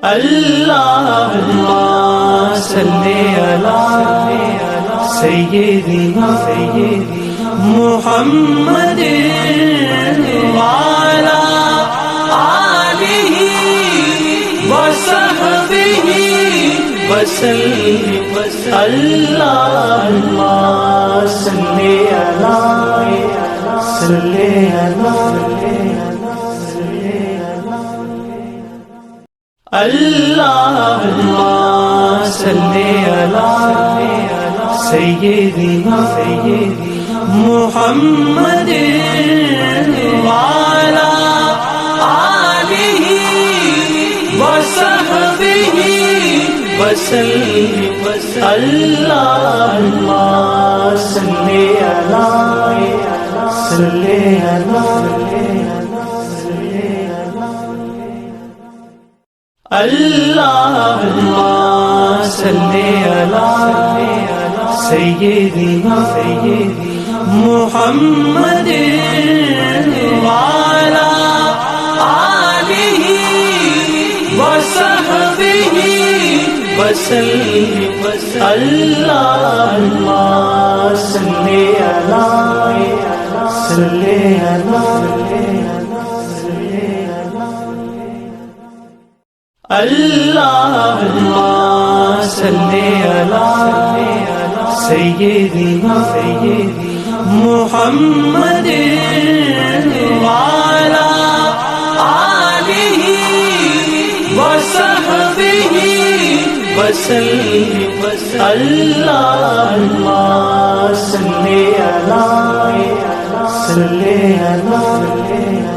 اللهم صل على سيدنا محمد وعلى آلہ وصحبہ وسلم. اللهم صل اللهم صل على سيدنا محمد وعلى آلہ وصحبہ وسلم. اللهم صل اللهم صل على سيدنا محمد وعلى آلہ وصحبہ وسلم. اللهم صل اللهم صل على سيدنا محمد وعلى آلہ وصحبہ وسلم. اللهم صل على